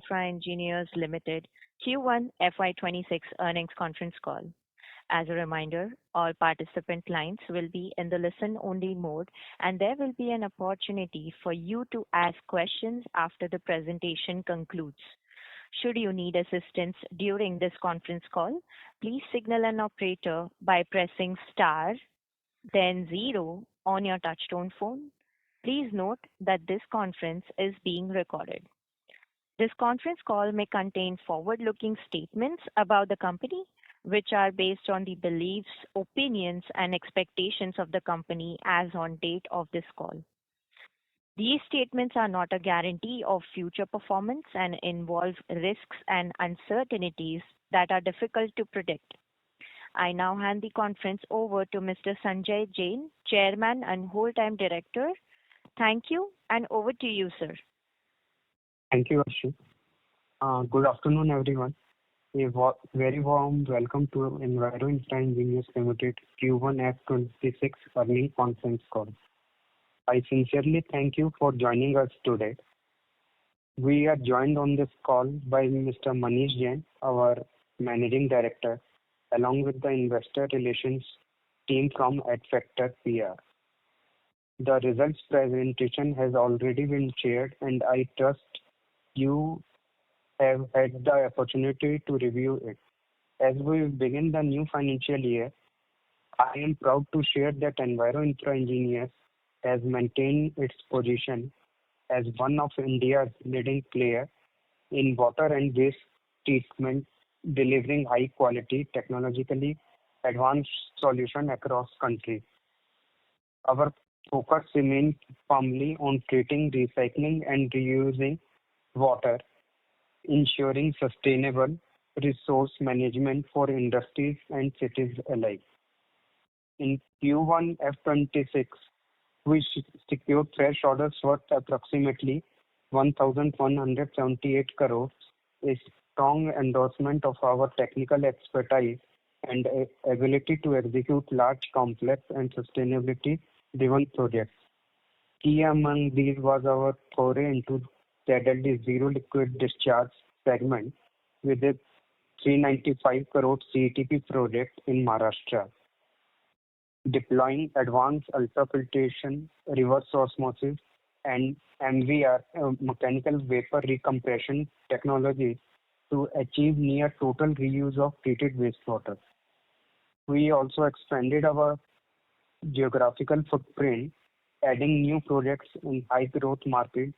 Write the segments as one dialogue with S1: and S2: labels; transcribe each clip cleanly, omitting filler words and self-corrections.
S1: Infra Engineers Limited Q1FY26 earnings conference call. As a reminder, all participant lines will be in the listen-only mode, and there will be an opportunity for you to ask questions after the presentation concludes. Should you need assistance during this conference call, please signal an operator by pressing star, then zero on your touchtone phone. Please note that this conference is being recorded. This conference call may contain forward-looking statements about the company, which are based on the beliefs, opinions, and expectations of the company as on date of this call. These statements are not a guarantee of future performance and involve risks and uncertainties that are difficult to predict. I now hand the conference over to Mr. Sanjay Jain, Chairman and Whole-Time Director. Thank you, and over to you, sir.
S2: Thank you, Ashu. Good afternoon, everyone. A very warm welcome to Enviro Infra Engineers Limited Q1FY26 earnings conference call. I sincerely thank you for joining us today. We are joined on this call by Mr. Manish Jain, our Managing Director, along with the Investor Relations team from Adfactor PR. The results presentation has already been shared, and I trust you have had the opportunity to review it. As we begin the new financial year, I am proud to share that Enviro Infra Engineers has maintained its position as one of India's leading players in water and waste treatment, delivering high-quality, technologically advanced solutions across countries. Our focus remains firmly on treating, recycling, and reusing water, ensuring sustainable resource management for industries and cities alike. In Q1F26, we secured fresh orders worth approximately 1,178 crores, a strong endorsement of our technical expertise and ability to execute large, complex, and sustainability-driven projects. Key among these was our foray into ZLD Zero Liquid Discharge segment with a 395 crore CETP project in Maharashtra, deploying advanced ultrafiltration, reverse osmosis, and MVR mechanical vapor recompression technologies to achieve near total reuse of treated wastewater. We also expanded our geographical footprint, adding new projects in high-growth markets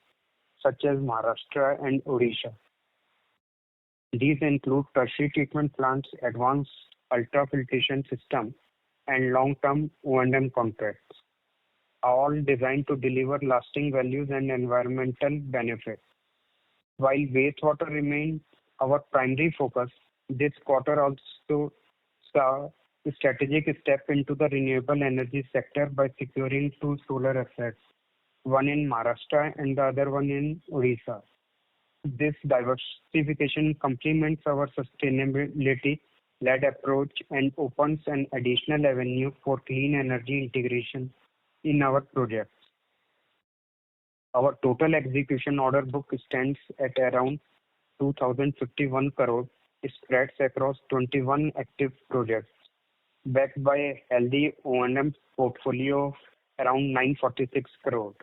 S2: such as Maharashtra and Odisha. These include tertiary treatment plants, advanced ultrafiltration systems, and long-term O&M contracts, all designed to deliver lasting values and environmental benefits. While wastewater remains our primary focus, this quarter also saw a strategic step into the renewable energy sector by securing two solar assets, one in Maharashtra and the other one in Odisha. This diversification complements our sustainability-led approach and opens an additional avenue for clean energy integration in our projects. Our total execution order book stands at around 2,051 crores, spread across 21 active projects, backed by a healthy O&M portfolio of around 946 crores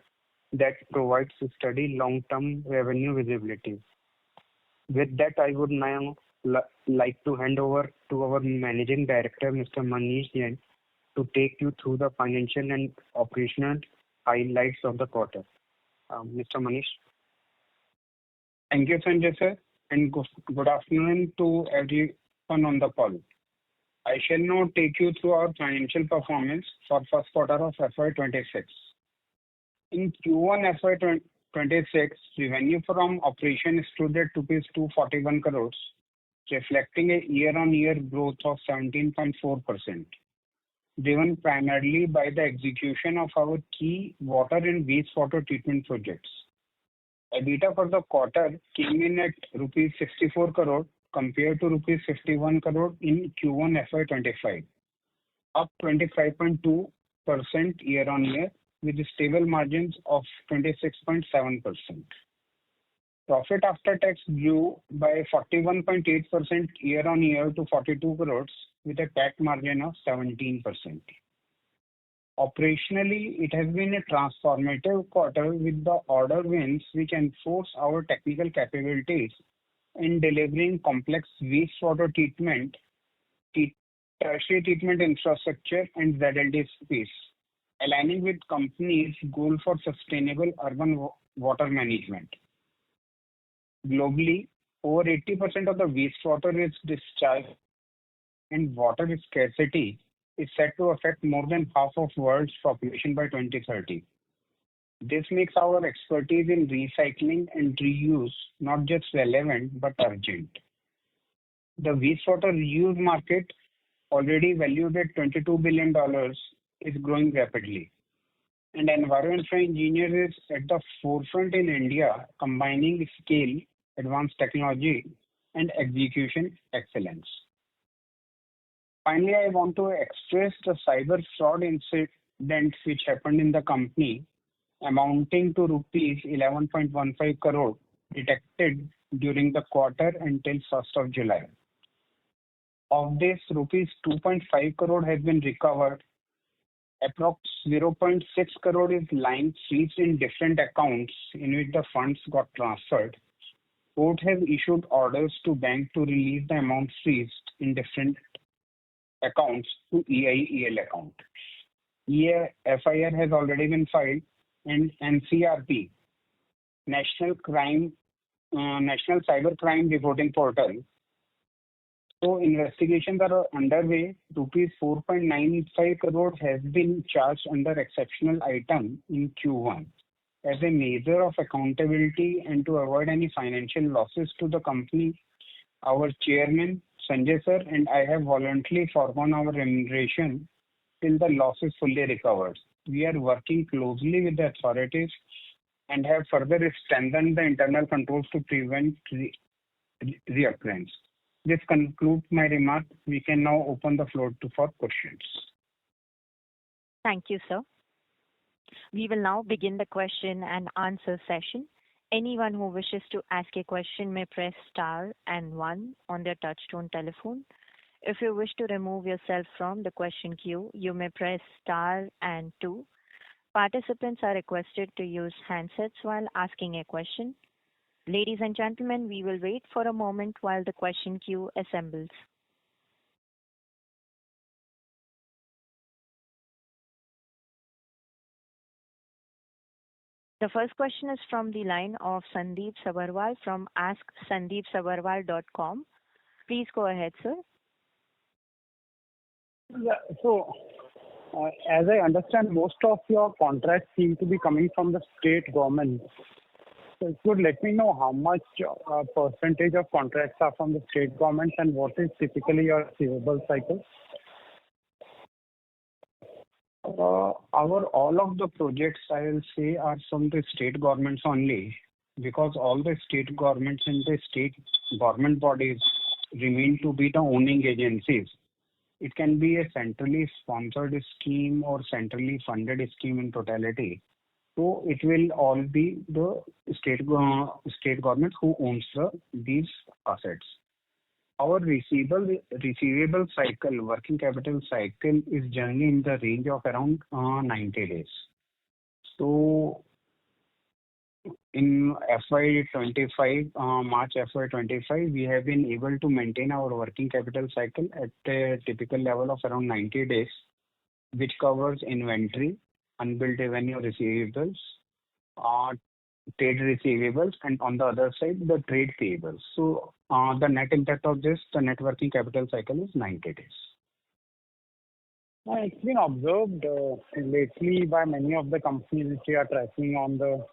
S2: that provides steady long-term revenue visibility. With that, I would now like to hand over to our Managing Director, Mr. Manish Jain, to take you through the financial and operational highlights of the quarter. Mr. Manish.
S3: Thank you, Sanjay sir, and good afternoon to everyone on the call. I shall now take you through our financial performance for first quarter of FY26. In Q1 FY26, revenue from operation stood at rupees 241 crores, reflecting a year-on-year growth of 17.4%, driven primarily by the execution of our key water and wastewater treatment projects. EBITDA for the quarter came in at rupees 64 crore compared to rupees 51 crore in Q1 FY25, up 25.2% year-on-year with stable margins of 26.7%. Profit after tax grew by 41.8% year-on-year to 42 crores with a PAT margin of 17%. Operationally, it has been a transformative quarter with the order wins which enforce our technical capabilities in delivering complex wastewater tertiary treatment infrastructure and ZLD space, aligning with companies' goal for sustainable urban water management. Globally, over 80% of the wastewater is discharged, and water scarcity is set to affect more than half of world's population by 2030. This makes our expertise in recycling and reuse not just relevant but urgent. The wastewater reuse market, already valued at $22 billion, is growing rapidly. And Enviro Infra Engineers is at the forefront in India, combining scale, advanced technology, and execution excellence. Finally, I want to express the cyber fraud incident which happened in the company, amounting to rupees 11.15 crore detected during the quarter until 1st of July. Of this, rupees 2.5 crore has been recovered. Approx 0.6 crore is lying freezed in different accounts in which the funds got transferred. Court has issued orders to bank to release the amount freezed in different accounts to EIEL account. FIR has already been filed, and NCRP, National Cyber Crime Reporting Portal. So investigations are underway. Rupees 4.95 crore has been charged under exceptional item in Q1. As a measure of accountability and to avoid any financial losses to the company, our chairman, Sanjay sir, and I have voluntarily foregone our remuneration till the loss is fully recovered. We are working closely with the authorities and have further strengthened the internal controls to prevent reoccurrence. This concludes my remark. We can now open the floor for questions.
S1: Thank you, sir. We will now begin the question and answer session. Anyone who wishes to ask a question may press star and one on their touchtone telephone. If you wish to remove yourself from the question queue, you may press star and two. Participants are requested to use handsets while asking a question. Ladies and gentlemen, we will wait for a moment while the question queue assembles. The first question is from the line of Sandeep Sabharwal from asksandeepsabharwal.com. Please go ahead, sir.
S4: Yeah, so as I understand, most of your contracts seem to be coming from the state government. So if you could let me know how much percentage of contracts are from the state government and what is typically your receivable cycle?
S3: All of the projects, I will say, are from the state governments only, because all the state governments and the state government bodies remain to be the owning agencies. It can be a centrally sponsored scheme or centrally funded scheme in totality. So it will all be the state government who owns these assets. Our receivable cycle, working capital cycle, is generally in the range of around 90 days. So in FY25, March FY25, we have been able to maintain our working capital cycle at a typical level of around 90 days, which covers inventory, unbilled revenue receivables, trade receivables, and on the other side, the trade payables. So the net impact of this, the net working capital cycle is 90 days.
S4: It's been observed lately by many of the companies which we are tracking on the,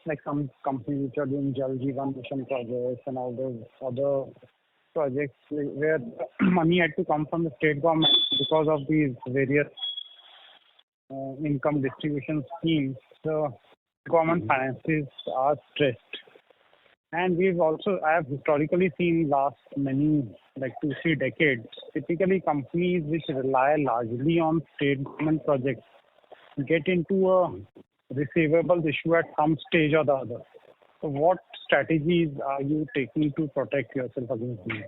S4: like some companies which are doing Jal Jeevan Mission projects and all those other projects where money had to come from the state government because of these various income distribution schemes. The government finances are stressed. And I have historically seen last many, like 2-3 decades, typically companies which rely largely on state government projects get into a receivables issue at some stage or the other. So what strategies are you taking to protect yourself against these?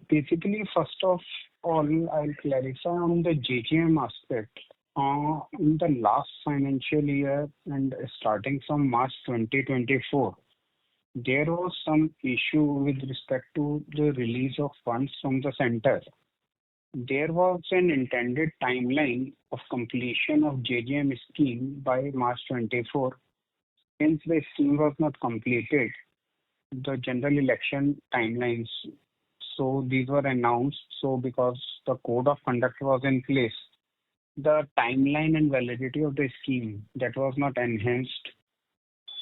S3: Basically, first of all, I'll clarify on the JJM aspect. In the last financial year and starting from March 2024, there was some issue with respect to the release of funds from the center. There was an intended timeline of completion of JJM scheme by March 24. Since the scheme was not completed, the general election timelines, so these were announced. So because the code of conduct was in place, the timeline and validity of the scheme that was not enhanced.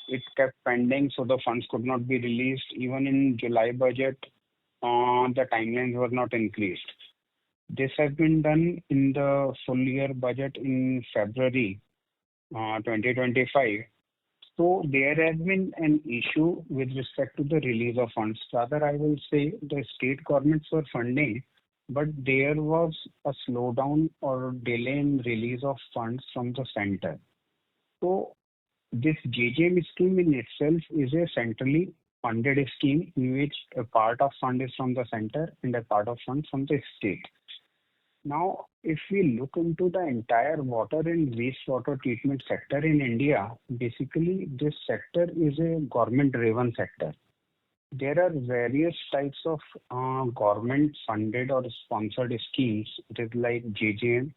S3: It kept pending, so the funds could not be released. Even in July budget, the timelines were not increased. This has been done in the full year budget in February 2025. So there has been an issue with respect to the release of funds. Rather, I will say the state governments were funding, but there was a slowdown or delay in release of funds from the center. So this JJM scheme in itself is a centrally funded scheme in which a part of fund is from the center and a part of fund from the state. Now, if we look into the entire water and wastewater treatment sector in India, basically this sector is a government-driven sector. There are various types of government-funded or sponsored schemes. It is like JJM,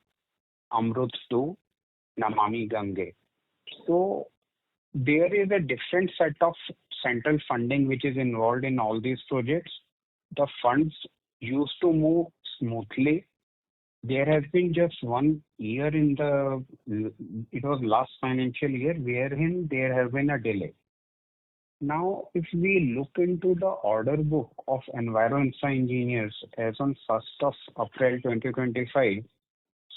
S3: Amrut 2, Namami Gange. So there is a different set of central funding which is involved in all these projects. The funds used to move smoothly. There has been just 1 year it was last financial year, wherein there has been a delay. Now, if we look into the order book of Enviro Infra engineers as on 1st of April 2025,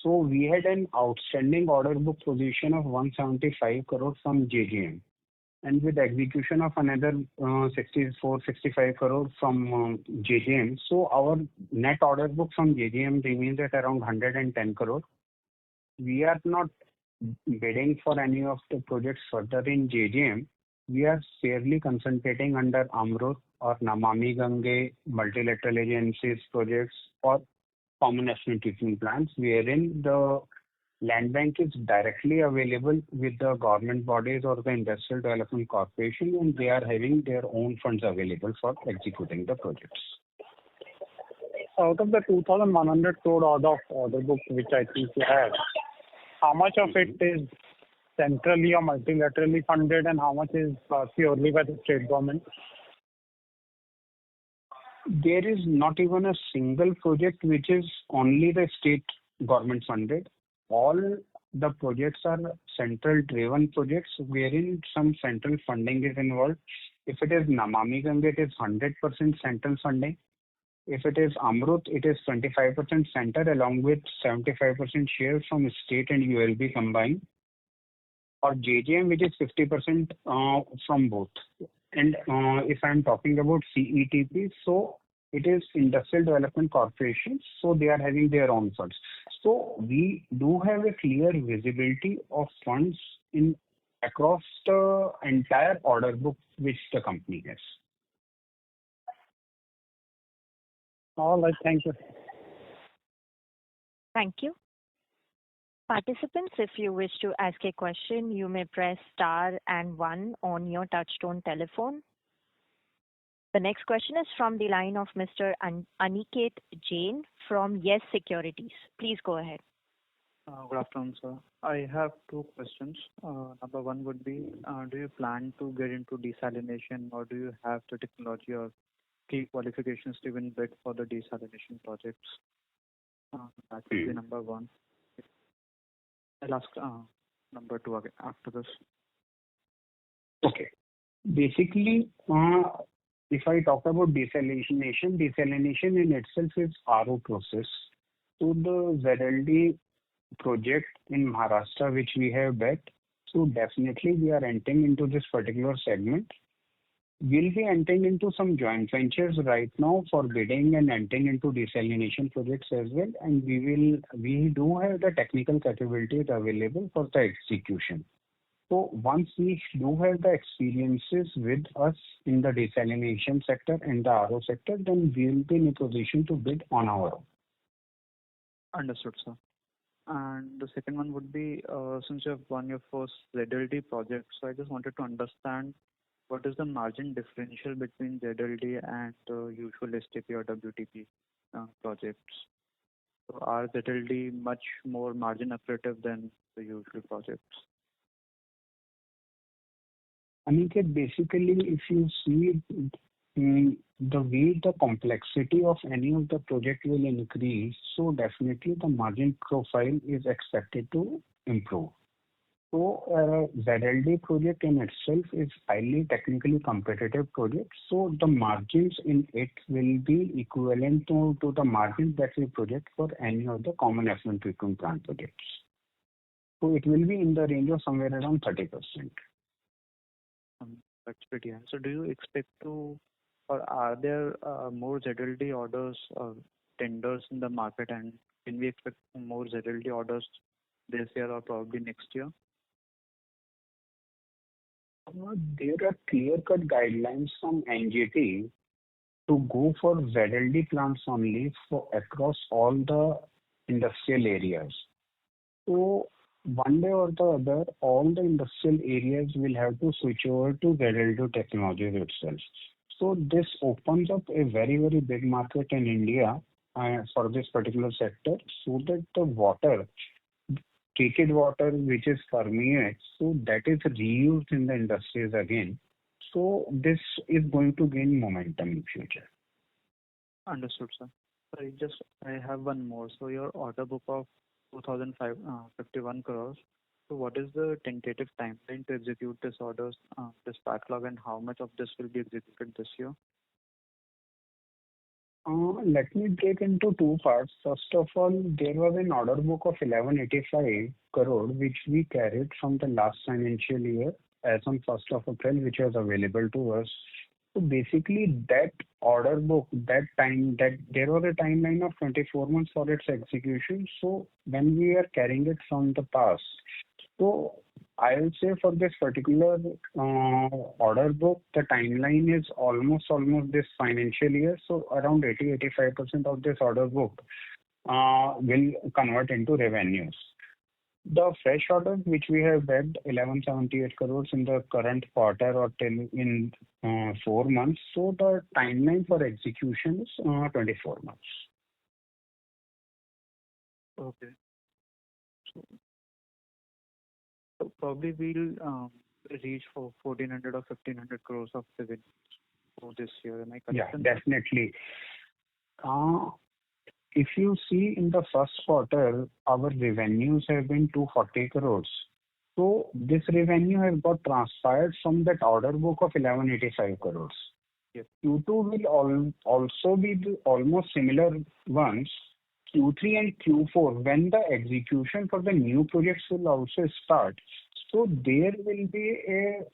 S3: so we had an outstanding order book position of 175 crore from JJM, and with execution of another 65 crore from JJM. So our net order book from JJM remains at around 110 crore. We are not bidding for any of the projects further in JJM. We are fairly concentrating under Amrut or Namami Gange, multilateral agencies projects or common effluent treatment plants, wherein the land bank is directly available with the government bodies or the Industrial Development Corporation, and they are having their own funds available for executing the projects.
S4: Out of the 2,100 crore order book, which I think you have, how much of it is centrally or multilaterally funded, and how much is purely by the state government?
S3: There is not even a single project which is only the state government funded. All the projects are central driven projects wherein some central funding is involved. If it is Namami Gange, it is 100% central funding. If it is Amrut, it is 25% center along with 75% share from state and ULB combined. Or JJM, which is 50% from both. And if I'm talking about CETP, so it is Industrial Development Corporation, so they are having their own funds. So we do have a clear visibility of funds across the entire order book which the company has.
S4: All right, thank you.
S1: Thank you. Participants, if you wish to ask a question, you may press star and 1 on your touchtone telephone. The next question is from the line of Mr. Aniket Jain from Yes Securities. Please go ahead.
S5: Good afternoon, sir. I have 2 questions. Number 1 would be, do you plan to get into desalination, or do you have the technology or key qualifications to even bid for the desalination projects? That would be number 1. I'll ask number 2 again after this.
S3: Okay. Basically, if I talk about desalination in itself is RO process. So the ZLD project in Maharashtra, which we have bet, so definitely we are entering into this particular segment. We'll be entering into some joint ventures right now for bidding and entering into desalination projects as well, and we do have the technical capabilities available for the execution. So once we do have the experiences with us in the desalination sector and the RO sector, then we will be in a position to bid on our own.
S5: Understood, sir. And the second one would be, since you have won your first ZLD project, so I just wanted to understand what is the margin differential between ZLD and usual STP or WTP projects? So are ZLD much more margin accretive than the usual projects?
S3: Aniket, basically, if you see the way the complexity of any of the project will increase, so definitely the margin profile is expected to improve. So ZLD project in itself is highly technically competitive project. So the margins in it will be equivalent to the margins that we project for any of the common effluent treatment plant projects. So it will be in the range of somewhere around 30%.
S5: That's pretty high. So do you expect to, or are there more ZLD orders or tenders in the market, and can we expect more ZLD orders this year or probably next year?
S3: There are clear-cut guidelines from NGT to go for ZLD plants only for across all the industrial areas. So one day or the other, all the industrial areas will have to switch over to ZLD technologies itself. So this opens up a very, very big market in India for this particular sector, so that the water, treated water which is permeates, so that is reused in the industries again. So this is going to gain momentum in future.
S5: Understood, sir. I have one more. So your order book of 2,051 crores. So what is the tentative timeline to execute this orders, this backlog, and how much of this will be executed this year?
S3: Let me break into two parts. First of all, there was an order book of 1185 crore which we carried from the last financial year as on 1st of April, which was available to us. So basically, that order book, that there was a timeline of 24 months for its execution. So when we are carrying it from the past, so I will say for this particular order book, the timeline is almost this financial year. So around 80-85% of this order book will convert into revenues. The fresh orders which we have bagged 1178 crores in the current quarter or in 4 months. So the timeline for execution is 24 months.
S5: Okay. So probably we'll reach for 1,400 or 1,500 crores of revenue for this year. Am I correct?
S3: Yeah, definitely. If you see in the first quarter, our revenues have been 240 crores. So this revenue has got transpired from that order book of 1185 crores.
S5: Yes.
S3: Q2 will also be almost similar ones. Q3 and Q4, when the execution for the new projects will also start, so there will be a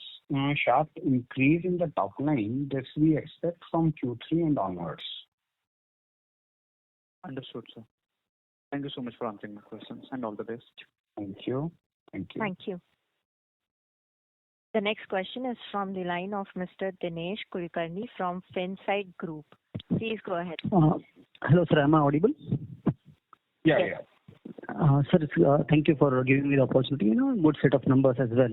S3: sharp increase in the top line. This we expect from Q3 and onwards.
S5: Understood, sir. Thank you so much for answering my questions, and all the best.
S3: Thank you.
S1: Thank you. The next question is from the line of Mr. Dinesh Kulkarni from Finsight Group. Please go ahead.
S6: Hello, sir. Am I audible?
S3: Yeah.
S6: Sir, thank you for giving me the opportunity. Good set of numbers as well.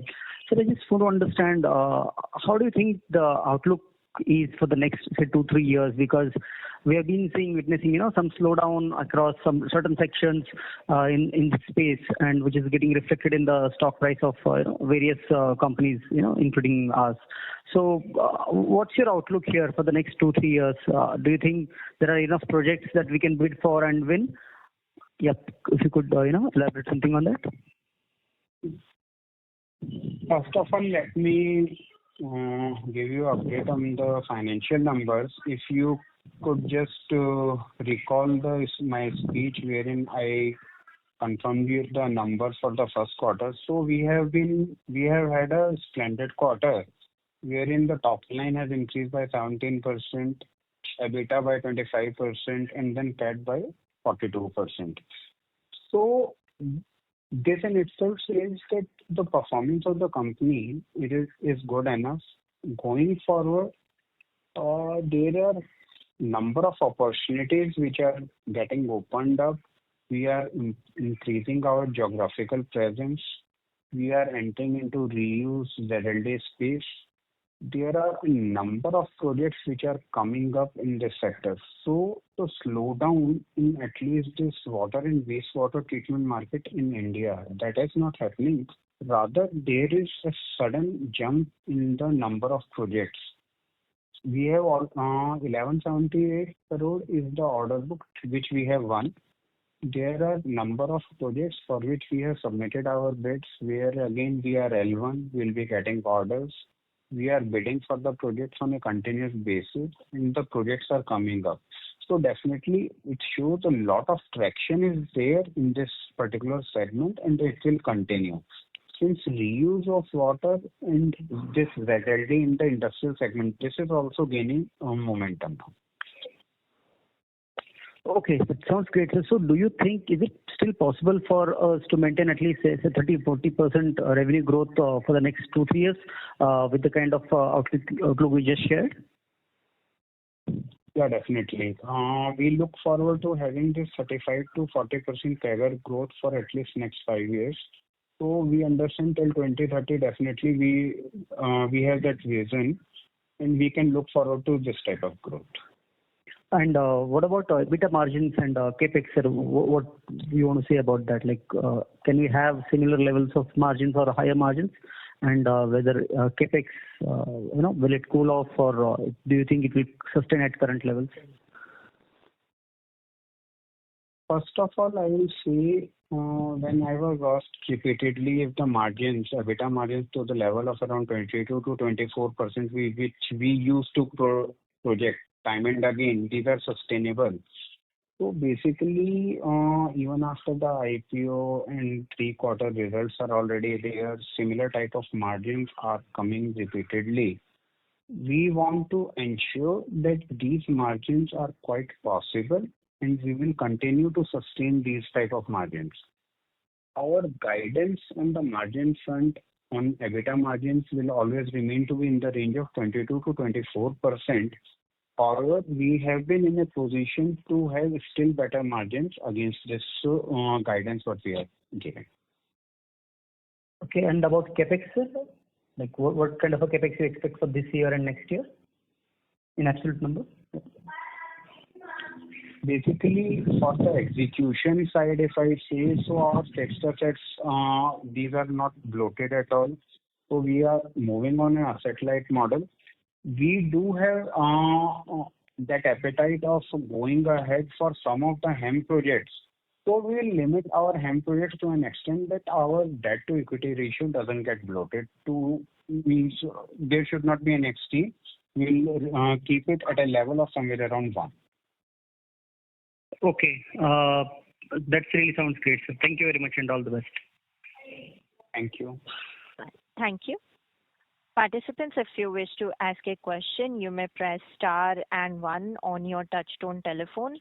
S6: So I just want to understand how do you think the outlook is for the next, say, 2-3 years? Because we have been witnessing, some slowdown across some certain sections in this space, and which is getting reflected in the stock price of various companies, including us. So, what's your outlook here for the next 2-3 years? Do you think there are enough projects that we can bid for and win? Yep. If you could, elaborate something on that.
S3: First of all, let me give you an update on the financial numbers. If you could just recall my speech wherein I confirmed you the numbers for the first quarter. So we have had a splendid quarter wherein the top line has increased by 17%, EBITDA by 25%, and then PAT by 42%. So this in itself says that the performance of the company, is good enough. Going forward, there are number of opportunities which are getting opened up. We are increasing our geographical presence. We are entering into reuse ZLD space. There are a number of projects which are coming up in this sector. So the slowdown in at least this water and wastewater treatment market in India, that is not happening. Rather, there is a sudden jump in the number of projects. We have 1178 crore is the order book which we have won. There are number of projects for which we have submitted our bids, where again we are L1, we'll be getting orders. We are bidding for the projects on a continuous basis, and the projects are coming up. So definitely, it shows a lot of traction is there in this particular segment, and it will continue. Since reuse of water and this ZLD in the industrial segment, this is also gaining momentum now.
S6: Okay, that sounds great. So do you think, is it still possible for us to maintain at least say 30-40% revenue growth for the next 2-3 years with the kind of outlook we just shared?
S3: Yeah, definitely. We look forward to having this 35 to 40% CAGR growth for at least next 5 years. So we understand till 2030, definitely we have that vision, and we can look forward to this type of growth.
S6: And what about EBITDA margins and capex? What do you want to say about that? Like, can we have similar levels of margins or higher margins? And whether capex, will it cool off, or do you think it will sustain at current levels?
S3: First of all, I will say when I was asked repeatedly if the margins, EBITDA margins to the level of around 22 to 24%, which we used to project time and again, these are sustainable. So basically, even after the IPO and 3-quarter results are already there, similar type of margins are coming repeatedly. We want to ensure that these margins are quite possible, and we will continue to sustain these type of margins. Our guidance on the margin front on EBITDA margins will always remain to be in the range of 22 to 24%. However, we have been in a position to have still better margins against this guidance what we are giving.
S6: Okay, and about capex, sir? Like what kind of a capex you expect for this year and next year in absolute number?
S3: Basically, for the execution side, if I say so, our fixed assets, these are not bloated at all. So we are moving on an asset-light model. We do have that appetite of going ahead for some of the HEM projects. So we will limit our HEM projects to an extent that our debt to equity ratio doesn't get bloated. Means there should not be an extreme. We'll keep it at a level of somewhere around 1.
S6: Okay, that really sounds great. So thank you very much and all the best.
S3: Thank you.
S1: Thank you. Participants, if you wish to ask a question, you may press star and 1 on your touchtone telephone.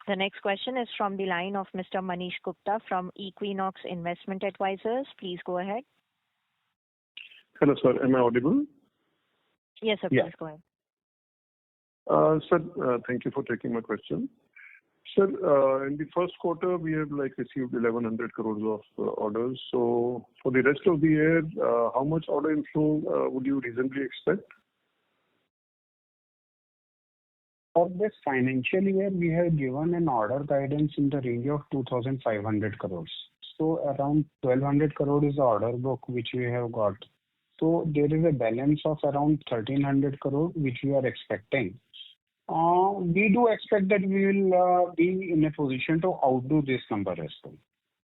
S1: The next question is from the line of Mr. Manish Gupta from Equinox Investment Advisors. Please go ahead.
S7: Hello, sir. Am I audible?
S1: Yes, sir. Please go ahead.
S7: Sir, thank you for taking my question. Sir, in the first quarter, we have received 1,100 crores of orders. So for the rest of the year, how much order inflow would you reasonably expect?
S3: For this financial year, we have given an order guidance in the range of 2,500 crores. So around 1,200 crore is the order book which we have got. So there is a balance of around 1,300 crore which we are expecting. We do expect that we will be in a position to outdo this number as well.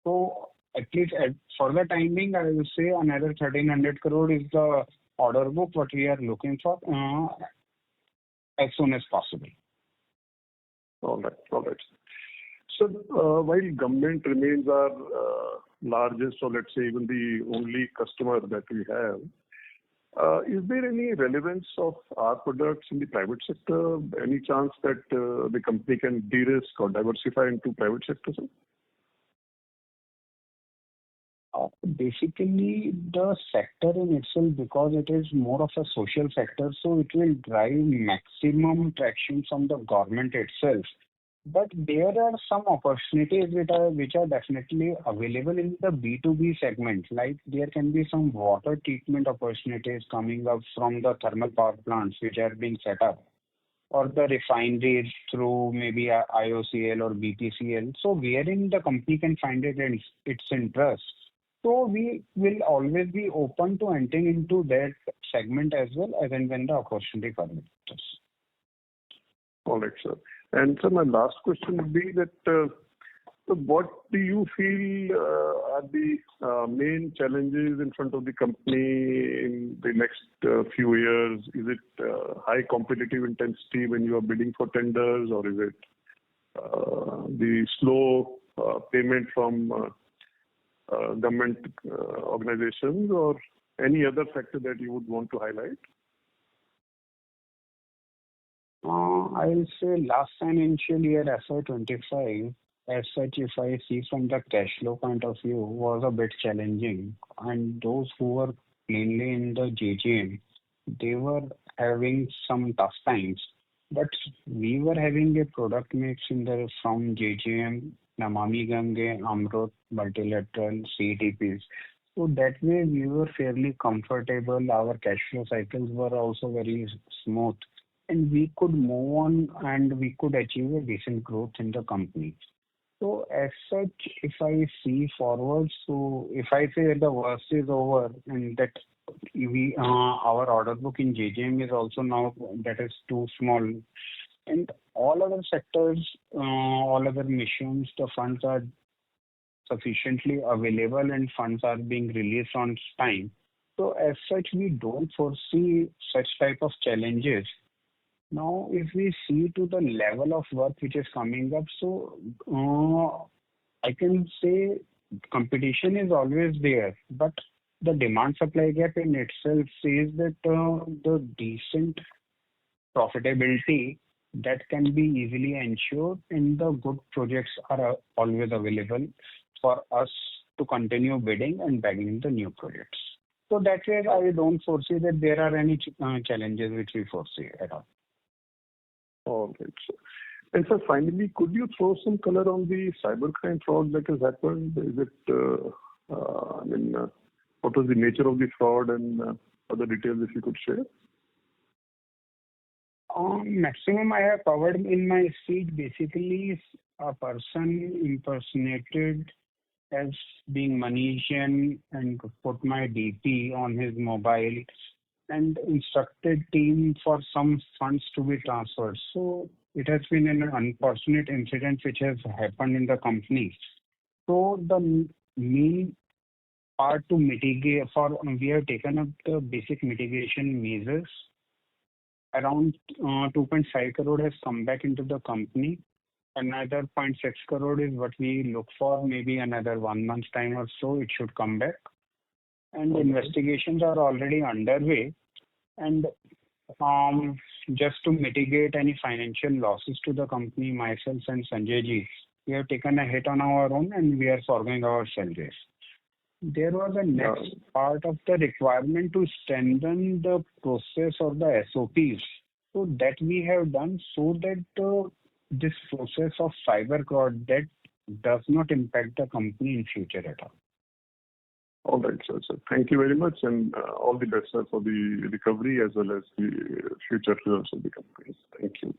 S3: So at least for the timing, I will say another 1,300 crore is the order book what we are looking for as soon as possible.
S7: All right. So while government remains our largest, or let's say even the only customer that we have, is there any relevance of our products in the private sector? Any chance that the company can de-risk or diversify into private sector, sir?
S3: Basically, the sector in itself, because it is more of a social sector, so it will drive maximum traction from the government itself. But there are some opportunities which are definitely available in the B2B segment. Like there can be some water treatment opportunities coming up from the thermal power plants which are being set up, or the refineries through maybe a IOCL or BPCL. So wherein the company can find it in its interest. So we will always be open to entering into that segment as well as and when the opportunity permits us.
S7: All right, sir. And sir, my last question would be that what do you feel are the main challenges in front of the company in the next few years? Is it high competitive intensity when you are bidding for tenders, or is it the slow payment from government organizations, or any other factor that you would want to highlight?
S3: I'll say last financial year, FY25, as such, if I see from the cash flow point of view, was a bit challenging. And those who were mainly in the JJM, they were having some tough times. But we were having a product mix from JJM, Namami Gange, Amrut, multilateral, CTPs. So that way we were fairly comfortable. Our cash flow cycles were also very smooth, and we could move on and we could achieve a decent growth in the company. So as such, if I see forward, so if I say the worst is over and that our order book in JJM is also now that is too small, and all other sectors, all other missions, the funds are sufficiently available and funds are being released on time. So as such, we don't foresee such type of challenges. Now, if we see to the level of work which is coming up, so I can say competition is always there, but the demand supply gap in itself says that the decent profitability that can be easily ensured and the good projects are always available for us to continue bidding and bagging the new projects. So that way, I don't foresee that there are any challenges which we foresee at all.
S7: All right, sir. And sir, finally, could you throw some color on the cybercrime fraud that has happened? Is it, what was the nature of the fraud and other details if you could share?
S3: Maximum I have covered in my speech. Basically, a person impersonated as being Manishan and put my DP on his mobile and instructed team for some funds to be transferred. So it has been an unfortunate incident which has happened in the company. So the main part to mitigate we have taken up the basic mitigation measures. Around 2.5 crore has come back into the company. Another 0.6 crore is what we look for. Maybe another 1 month's time or so, it should come back. And investigations are already underway. And just to mitigate any financial losses to the company, myself and Sanjay ji, we have taken a hit on our own and we are foregoing our salaries. There was a next part of the requirement to strengthen the process of the SOPs. So that we have done so that this process of cyber fraud that does not impact the company in future at all.
S7: All right, sir. So thank you very much, and all the best, sir, for the recovery as well as the future results of the company. Thank you.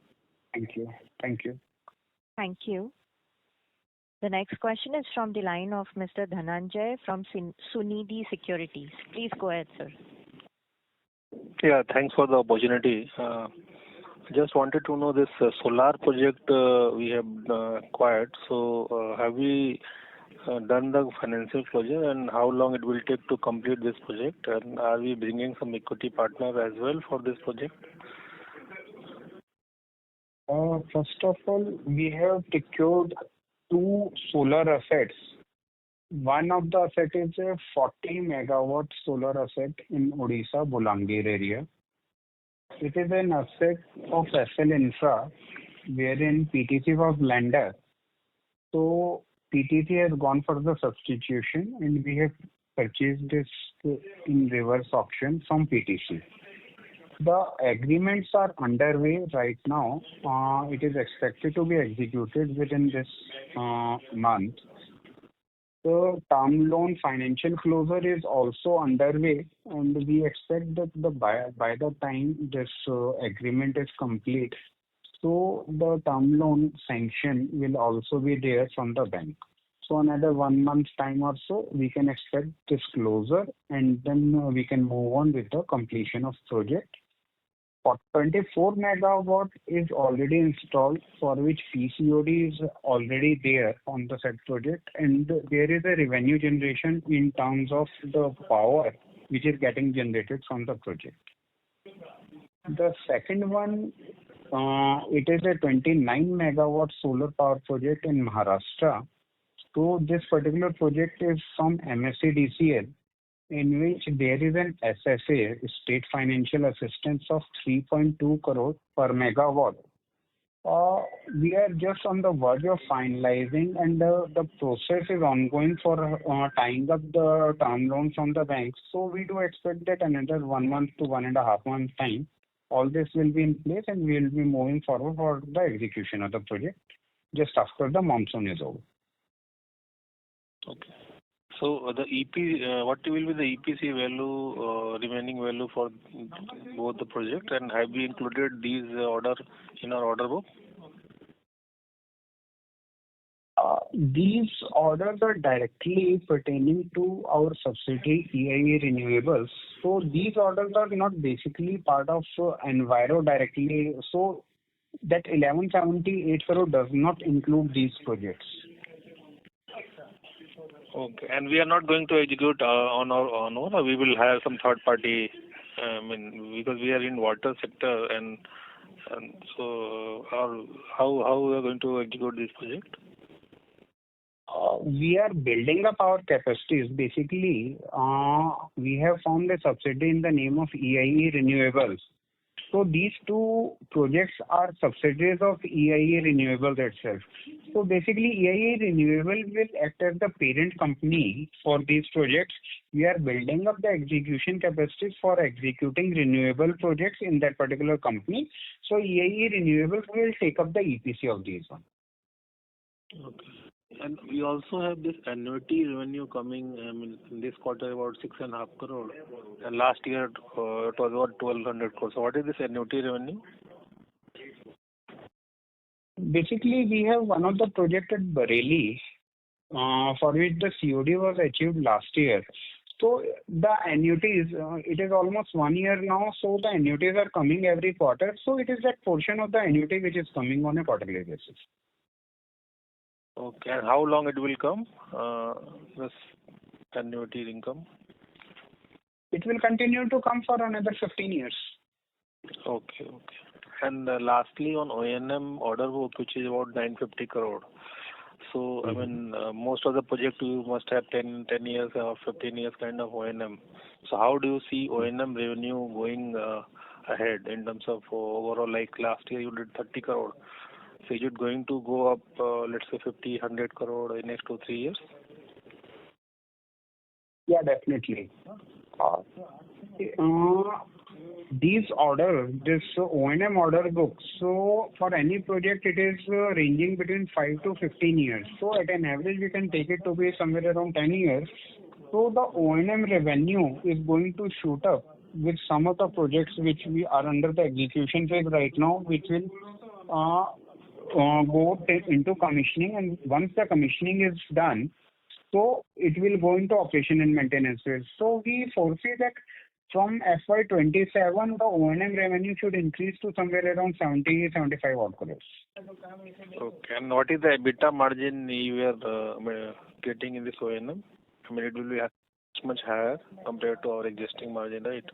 S3: Thank you. Thank you.
S1: Thank you. The next question is from the line of Mr. Dhananjay from Sunidhi Securities. Please go ahead, sir.
S8: Yeah, thanks for the opportunity. Just wanted to know this solar project we have acquired. So have we done the financial closure, and how long it will take to complete this project? And are we bringing some equity partner as well for this project?
S3: First of all, we have secured 2 solar assets. One of the asset is a 40 megawatt solar asset in Odisha, Bolangir area. It is an asset of Enviro Infra, wherein PTC was lender. So PTC has gone for the substitution, and we have purchased this in reverse auction from PTC. The agreements are underway right now. It is expected to be executed within this month. The term loan financial closure is also underway, and we expect that by the time this agreement is complete, so the term loan sanction will also be there from the bank. So another 1 month time or so, we can expect this closure, and then we can move on with the completion of project. For 24 megawatt is already installed, for which PCOD is already there on the said project, and there is a revenue generation in terms of the power which is getting generated from the project. The second one, it is a 29 megawatt solar power project in Maharashtra. So this particular project is from MSCDCL, in which there is an SFA, State Financial Assistance of 3.2 crore per megawatt. We are just on the verge of finalizing, and the process is ongoing for tying up the term loan from the banks. So we do expect that another 1 month to 1.5 months time, all this will be in place, and we will be moving forward for the execution of the project just after the monsoon is over.
S8: Okay. So the what will be the EPC value, remaining value for both the project, and have we included these order in our order book?
S3: These orders are directly pertaining to our subsidiary EIA Renewables. So these orders are not basically part of Enviro directly. So that 1178 crore does not include these projects.
S8: Okay, and we are not going to execute on our own, or we will have some third party. Because we are in water sector, and so how we are going to execute this project?
S3: We are building up our capacities. Basically, we have found a subsidiary in the name of EIA Renewables. So these two projects are subsidiaries of EIA Renewables itself. So basically, EIA Renewable will act as the parent company for these projects. We are building up the execution capacities for executing renewable projects in that particular company. So EIA Renewables will take up the EPC of these ones.
S8: Okay. And we also have this annuity revenue coming in this quarter, about 6.5 crore. And last year it was about 1,200 crore. So what is this annuity revenue?
S3: Basically, we have one of the projects at Bareilly, for which the COD was achieved last year. So the annuities, it is almost 1 year now, so the annuities are coming every quarter. So it is that portion of the annuity which is coming on a quarterly basis.
S8: Okay, and how long it will come, this annuity income?
S3: It will continue to come for another 15 years.
S8: Okay. And lastly, on O&M order book, which is about 950 crore. So, most of the project you must have 10 years or 15 years kind of O&M. So how do you see O&M revenue going ahead in terms of overall, like last year you did 30 crore. So is it going to go up, let's say 50, 100 crore in next 2-3 years?
S3: Yeah, definitely. These orders, this O&M order book, so for any project it is ranging between 5 to 15 years. So at an average we can take it to be somewhere around 10 years. So the O&M revenue is going to shoot up with some of the projects which we are under the execution phase right now, which will go into commissioning, and once the commissioning is done, so it will go into operation and maintenance phase. So we foresee that from FY27, the O&M revenue should increase to somewhere around 70-75 odd crores.
S8: Okay, and what is the EBITDA margin you are getting in this O&M? It will be much higher compared to our existing margin, right?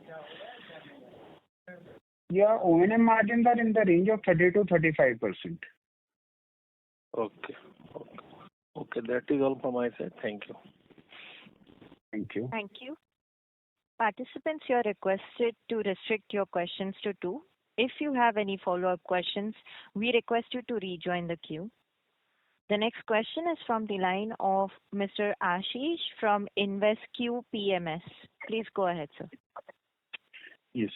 S3: Yeah, O&M margins are in the range of 30-35%.
S8: Okay, that is all from my side. Thank you.
S3: Thank you.
S1: Thank you. Participants, you are requested to restrict your questions to 2. If you have any follow-up questions, we request you to rejoin the queue. The next question is from the line of Mr. Ashish from InvestQ PMS. Please go ahead, sir.
S9: Yes,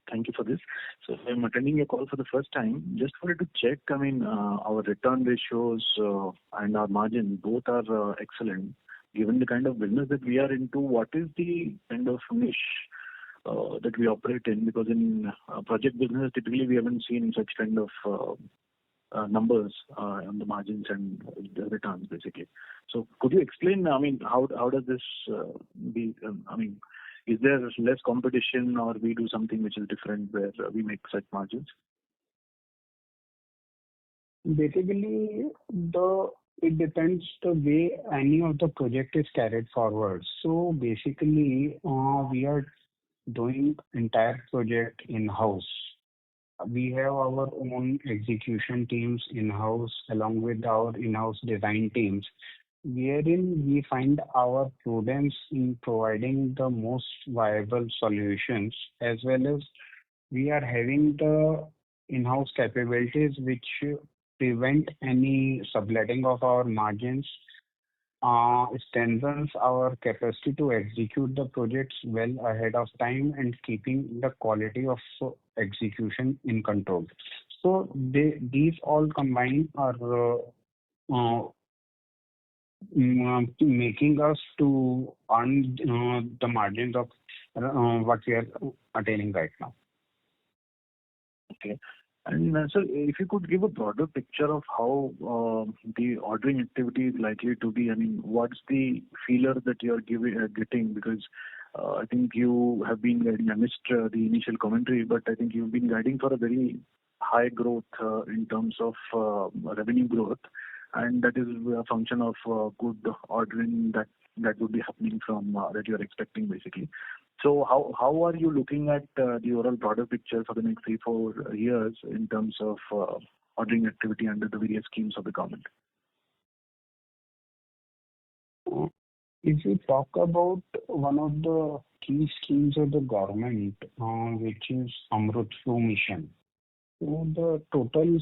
S9: thank you for this. So I'm attending a call for the first time. Just wanted to check, our return ratios and our margin, both are excellent. Given the kind of business that we are into, what is the kind of niche that we operate in? Because in project business, typically we haven't seen such kind of numbers on the margins and the returns, basically. So could you explain, how does this is there less competition, or we do something which is different where we make such margins?
S3: Basically, it depends the way any of the project is carried forward. So basically, we are doing entire project in-house. We have our own execution teams in-house along with our in-house design teams, wherein we find our prudence in providing the most viable solutions, as well as we are having the in-house capabilities which prevent any subletting of our margins, strengthens our capacity to execute the projects well ahead of time and keeping the quality of execution in control. So these all combined are making us to earn the margins of what we are attaining right now.
S9: Okay. And sir, if you could give a broader picture of how the ordering activity is likely to be, what's the feeler that you are getting? Because I think you have been guiding, I missed the initial commentary, but I think you've been guiding for a very high growth in terms of revenue growth, and that is a function of good ordering that would be happening from that you are expecting, basically. So how are you looking at the overall broader picture for the next 3-4 years in terms of ordering activity under the various schemes of the government?
S3: If we talk about one of the key schemes of the government, which is Amrut Mission, so the total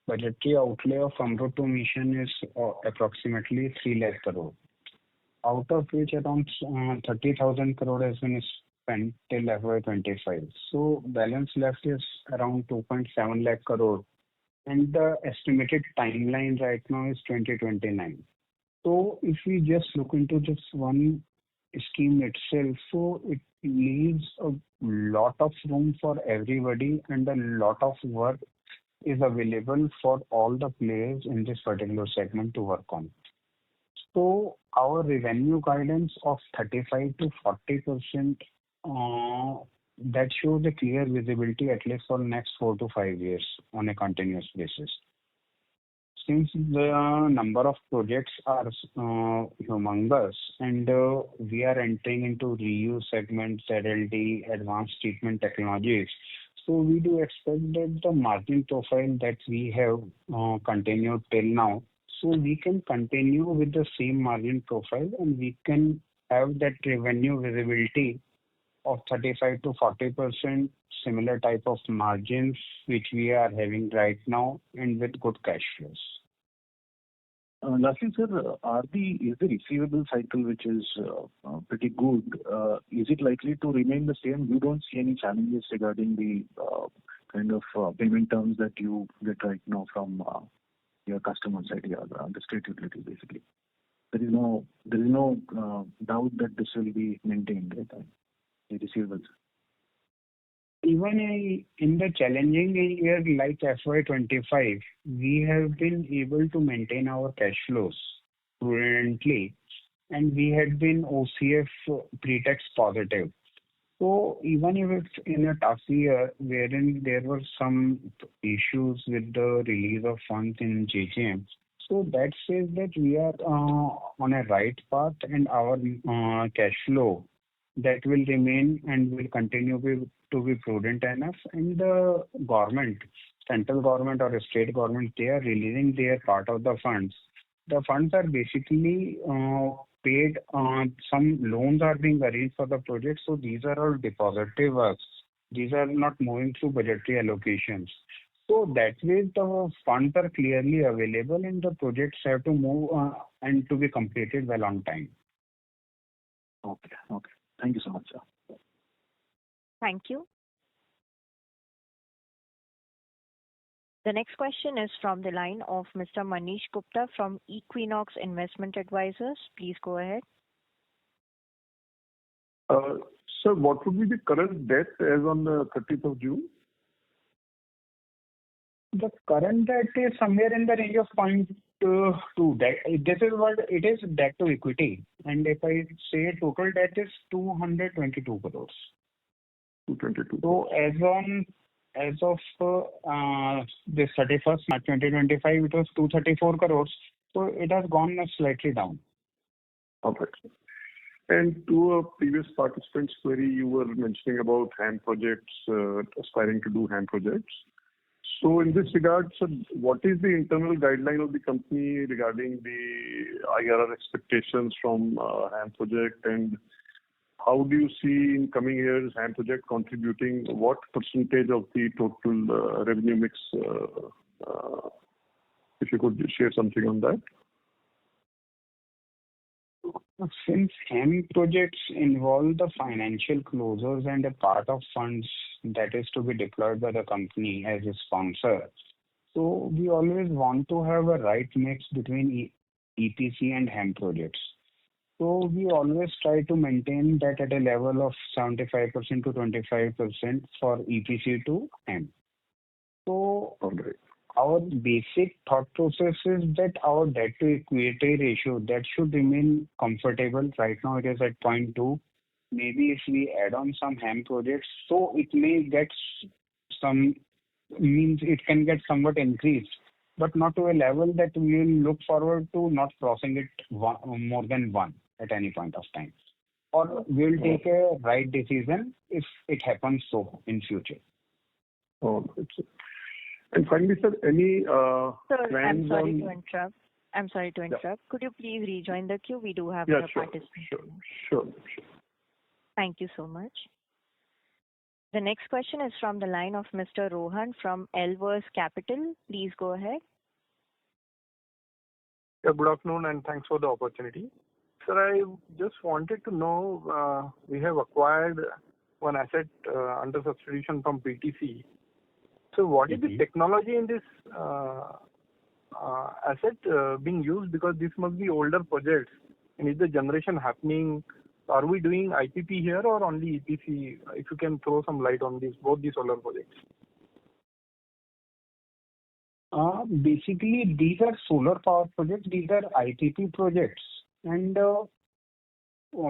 S3: budgetary outlay of Amrut Mission is approximately 3 lakh crore, out of which around 30,000 crore has been spent till FY25. So balance left is around 2.7 lakh crore, and the estimated timeline right now is 2029. So if we just look into this one scheme itself, so it leaves a lot of room for everybody, and a lot of work is available for all the players in this particular segment to work on. So our revenue guidance of 35 to 40%, that shows a clear visibility at least for next 4 to 5 years on a continuous basis. Since the number of projects are humongous, and we are entering into reuse segments, ZLD, advanced treatment technologies, so we do expect that the margin profile that we have continued till now, so we can continue with the same margin profile, and we can have that revenue visibility of 35 to 40%, similar type of margins which we are having right now, and with good cash flows.
S9: Lastly, sir, is the receivable cycle, which is pretty good, is it likely to remain the same? You don't see any challenges regarding the kind of payment terms that you get right now from your customer side, the state utility, basically. There is no doubt that this will be maintained, right? The receivables.
S3: Even in the challenging year like FY25, we have been able to maintain our cash flows prudently, and we had been OCF pre-tax positive. So even if it's in a tough year wherein there were some issues with the release of funds in JJM, so that says that we are on a right path, and our cash flow that will remain and will continue to be prudent enough. And the government, central government or state government, they are releasing their part of the funds. The funds are basically paid, some loans are being arranged for the project, so these are all depository works. These are not moving through budgetary allocations. So that way the funds are clearly available and the projects have to move and to be completed well on time.
S9: Okay. Okay. Thank you so much, sir.
S1: Thank you. The next question is from the line of Mr. Manish Gupta from Equinox Investment Advisors. Please go ahead.
S7: Sir, what would be the current debt as on the 30th of June?
S3: The current debt is somewhere in the range of 0.2 debt. This is what it is, debt to equity. And if I say total debt is 222 crores.
S7: 222.
S3: So as of this 31st March 2025, it was 234 crores. So it has gone slightly down.
S7: Okay. And to a previous participant's query, you were mentioning about HAM projects, aspiring to do HAM projects. So in this regard, sir, what is the internal guideline of the company regarding the IRR expectations from HAM project, and how do you see in coming years HAM project contributing what percentage of the total revenue mix? If you could share something on that.
S3: Since HAM projects involve the financial closures and a part of funds that is to be deployed by the company as a sponsor, so we always want to have a right mix between EPC and HAM projects. So we always try to maintain that at a level of 75% to 25% for EPC to HAM. So our basic thought process is that our debt to equity ratio that should remain comfortable. Right now it is at 0.2. Maybe if we add on some HAM projects, so it may get it can get somewhat increased, but not to a level that we will look forward to not crossing it more than 1 at any point of time. Or we will take a right decision if it happens so in future.
S7: And finally, sir, any
S1: Sir,
S7: plans on...
S1: I'm sorry to interrupt.
S7: Yeah.
S1: Could you please rejoin the queue? We do have
S7: Yeah,
S1: other
S7: sure,
S1: participants.
S7: Sure.
S1: Thank you so much. The next question is from the line of Mr. Rohan from Elvers Capital. Please go ahead.
S10: Yeah, good afternoon and thanks for the opportunity. Sir, I just wanted to know, we have acquired one asset under substitution from PTC. So what is the technology in this asset being used? Because this must be older projects. And is the generation happening? Are we doing IPP here or only EPC? If you can throw some light on both these solar projects.
S3: Basically, these are solar power projects. These are IPP projects. And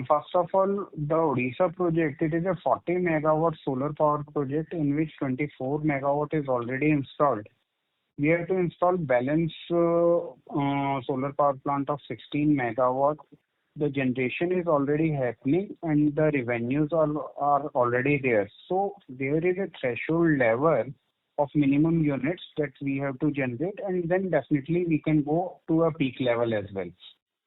S3: first of all, the Odisha project, it is a 40 megawatt solar power project in which 24 megawatt is already installed. We have to install balance solar power plant of 16 megawatt. The generation is already happening and the revenues are already there. So there is a threshold level of minimum units that we have to generate, and then definitely we can go to a peak level as well.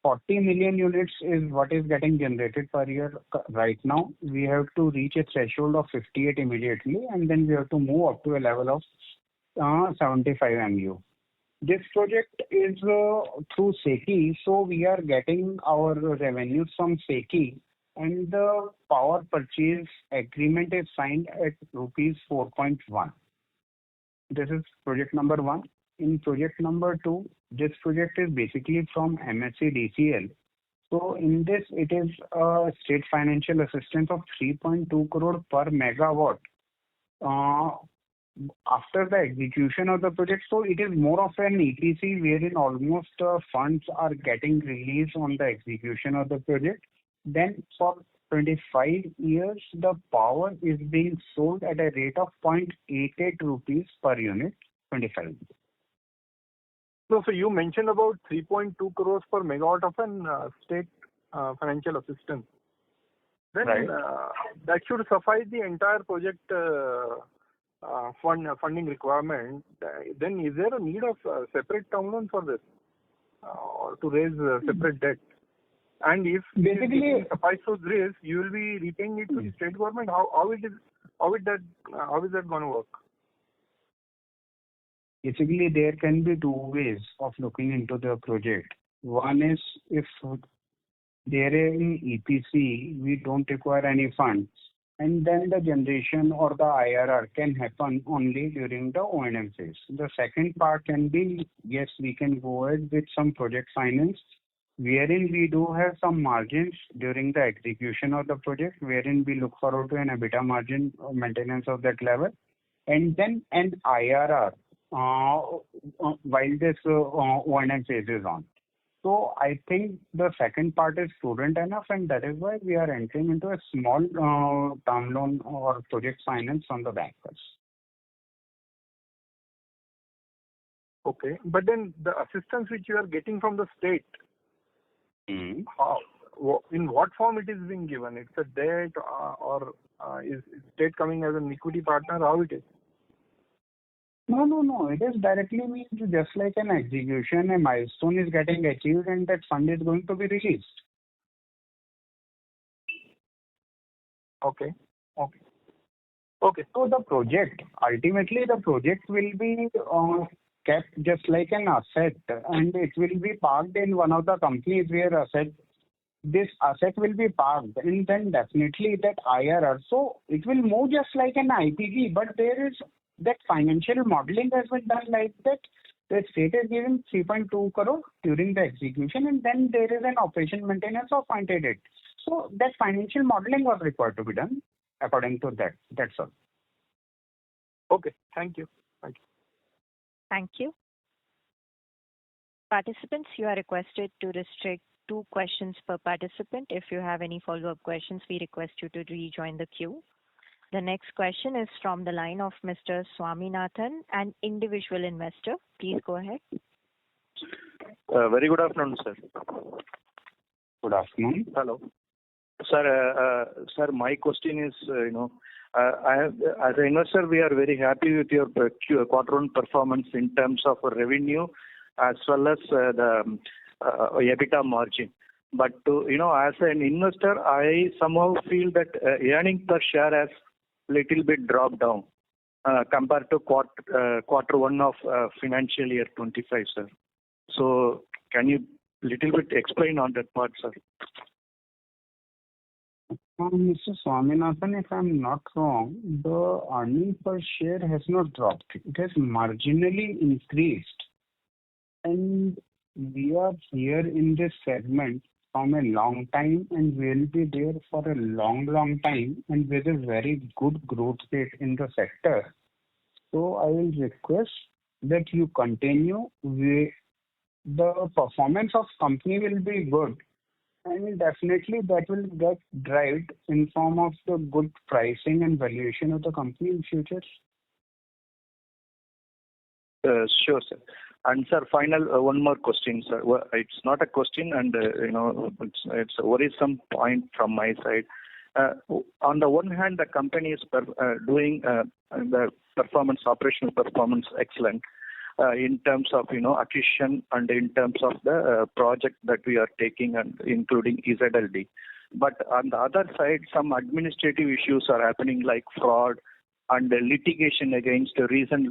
S3: 40 million units is what is getting generated per year right now. We have to reach a threshold of 58 immediately, and then we have to move up to a level of 75 MU. This project is through SECI, so we are getting our revenues from SECI, and the power purchase agreement is signed at rupees 4.1. This is project number 1. In project number 2, this project is basically from MSC DCL. So in this, it is a state financial assistance of 3.2 crore per megawatt. After the execution of the project, so it is more of an EPC wherein almost funds are getting released on the execution of the project. Then for 25 years, the power is being sold at a rate of 0.88 rupees per unit, 25.
S10: So you mentioned about 3.2 crores per megawatt of an state financial assistance. Then
S3: Right.
S10: That should suffice the entire project funding requirement. Then is there a need of separate term loan for this or to raise separate debt? And if
S3: Basically,
S10: it suffice to this, you will be repaying it to the state government. How is that going to work?
S3: Basically, there can be two ways of looking into the project. One is if there in EPC, we don't require any funds, and then the generation or the IRR can happen only during the O&M phase. The second part can be, yes, we can go ahead with some project finance, wherein we do have some margins during the execution of the project, wherein we look forward to an EBITDA margin or maintenance of that level, and then an IRR while this O&M phase is on. So I think the second part is prudent enough, and that is why we are entering into a small term loan or project finance from the bankers.
S10: Okay, but then the assistance which you are getting from the state, how, in what form it is being given? It's a debt or is state coming as an equity partner? How it is?
S3: No. It is directly means just like an execution, a milestone is getting achieved and that fund is going to be released.
S10: Okay.
S3: So the project, ultimately the project will be kept just like an asset, and it will be parked in one of the companies where this asset will be parked, and then definitely that IRR. So it will move just like an IPV, but there is that financial modeling has been done like that. The state is giving 3.2 crore during the execution, and then there is an operation maintenance of 0.88. So that financial modeling was required to be done according to that. That's all.
S10: Okay. Thank you.
S1: Thank you. Participants, you are requested to restrict 2 questions per participant. If you have any follow-up questions, we request you to rejoin the queue. The next question is from the line of Mr. Swaminathan, an individual investor. Please go ahead.
S11: Very good afternoon, sir.
S3: Good afternoon.
S11: Hello. Sir, my question is, as an investor, we are very happy with your quarter one performance in terms of revenue as well as the EBITDA margin. But as an investor, I somehow feel that earning per share has little bit dropped down compared to quarter one of financial year 25, sir. So can you little bit explain on that part, sir?
S3: Mr. Swaminathan, if I'm not wrong, the earning per share has not dropped. It has marginally increased. And we are here in this segment from a long time and will be there for a long time and with a very good growth rate in the sector. So I will request that you continue with the performance of company will be good, and definitely that will get derived in form of the good pricing and valuation of the company in future.
S11: Sure, sir. And sir, final one more question, sir. Well, it's not a question, and it's a worrisome point from my side. On the one hand, the company is doing the operational performance excellent in terms of acquisition and in terms of the project that we are taking and including EZLD. But on the other side, some administrative issues are happening like fraud and recent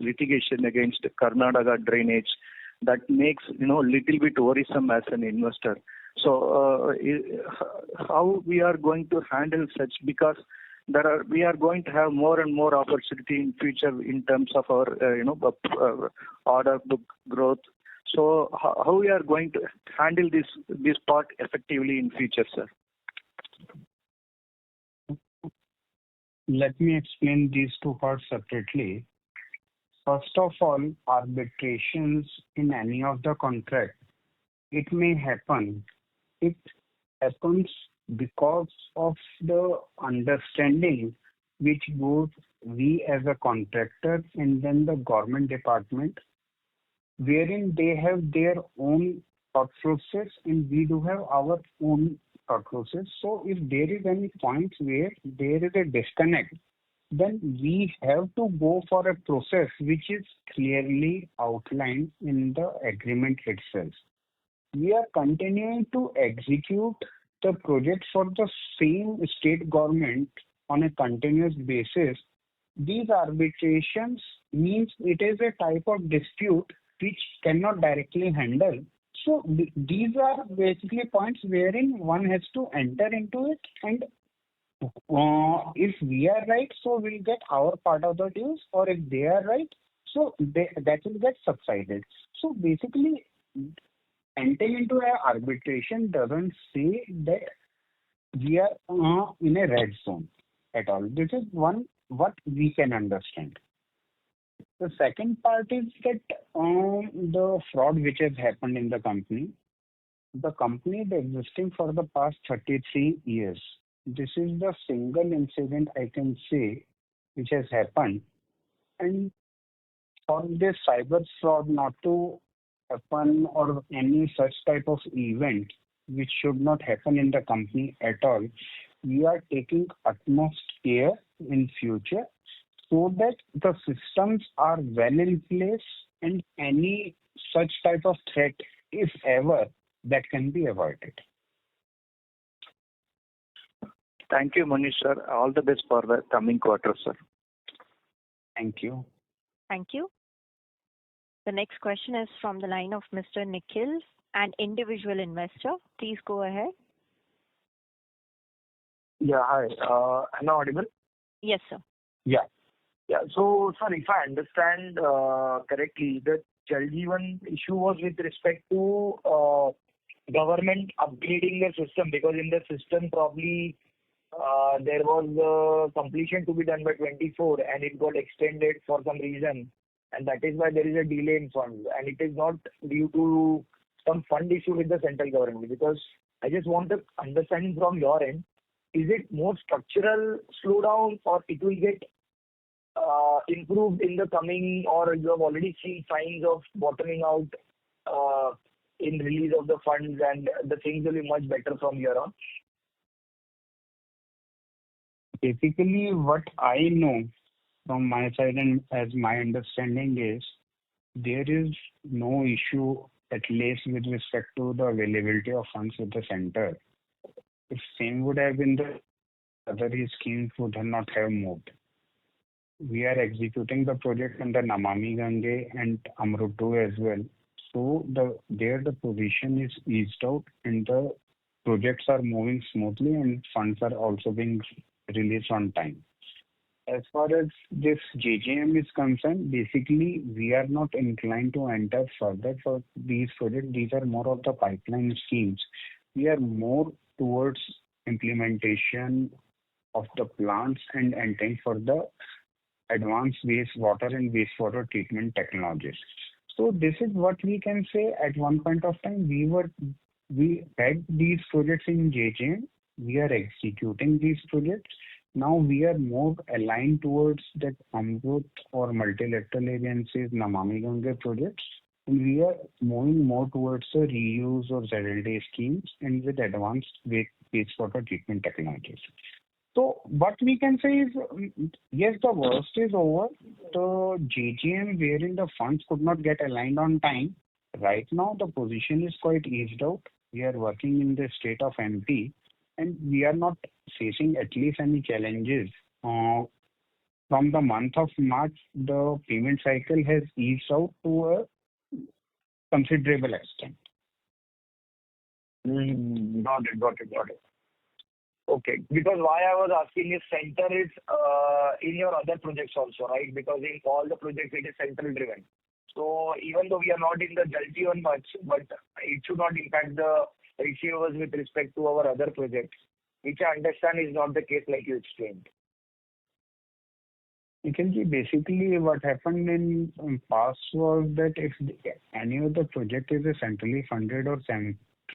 S11: litigation against Karnataka drainage that makes little bit worrisome as an investor. So how we are going to handle such, because we are going to have more and more opportunity in future in terms of our order book growth. So how we are going to handle this part effectively in future, sir?
S3: Let me explain these two parts separately. First of all, arbitrations in any of the contract, it may happen. It happens because of the understanding which both we as a contractor and then the government department, wherein they have their own thought process and we do have our own thought process. So if there is any point where there is a disconnect, then we have to go for a process which is clearly outlined in the agreement itself. We are continuing to execute the project for the same state government on a continuous basis, these arbitrations means it is a type of dispute which cannot directly handle. So these are basically points wherein one has to enter into it, and if we are right, so we'll get our part of the dues, or if they are right, so that will get subsided. So basically, entering into an arbitration doesn't say that we are in a red zone at all. This is one what we can understand. The second part is that the fraud which has happened in the company. The company is existing for the past 33 years. This is the single incident I can say which has happened. And for this cyber fraud not to happen or any such type of event which should not happen in the company at all, we are taking utmost care in future so that the systems are well in place and any such type of threat, if ever, that can be avoided.
S11: Thank you, Manish sir. All the best for the coming quarter, sir.
S3: Thank you.
S1: Thank you. The next question is from the line of Mr. Nikhil, an individual investor. Please go ahead.
S12: Yeah, hi. Am I audible?
S1: Yes, sir.
S3: Yeah.
S12: Yeah. So, sir, if I understand correctly, the Jal Jeevan issue was with respect to government upgrading the system, because in the system probably there was completion to be done by 24 and it got extended for some reason, and that is why there is a delay in funds, and it is not due to some fund issue with the central government. Because I just want to understand from your end, is it more structural slowdown or it will get improved in the coming, or you have already seen signs of bottoming out in release of the funds and the things will be much better from here on?
S3: Basically, what I know from my side and as my understanding is, there is no issue at least with respect to the availability of funds with the center. If same would have been the other schemes would have not have moved. We are executing the project under Namami Gange and Amrut 2 as well. So the position is eased out and the projects are moving smoothly and funds are also being released on time. As far as this JJM is concerned, basically we are not inclined to enter further for these projects. These are more of the pipeline schemes. We are more towards implementation of the plants and entering for the advanced wastewater and wastewater treatment technologies. So this is what we can say. At one point of time, we had these projects in JJM. We are executing these projects. Now we are more aligned towards that Amrut or multilateral agencies, Namami Gange projects. And we are moving more towards the reuse or ZLD schemes and with advanced wastewater treatment technologies. So what we can say is, yes, the worst is over. The JGM wherein the funds could not get aligned on time, right now the position is quite eased out. We are working in the state of MP and we are not facing at least any challenges. From the month of March, the payment cycle has eased out to a considerable extent.
S12: Got it. Okay. Because why I was asking is center is in your other projects also, right? Because in all the projects it is central driven. So even though we are not in the Jal Jeevan much, but it should not impact the receivables with respect to our other projects, which I understand is not the case like you explained.
S3: You can see basically what happened in past was that if any of the project is a centrally funded or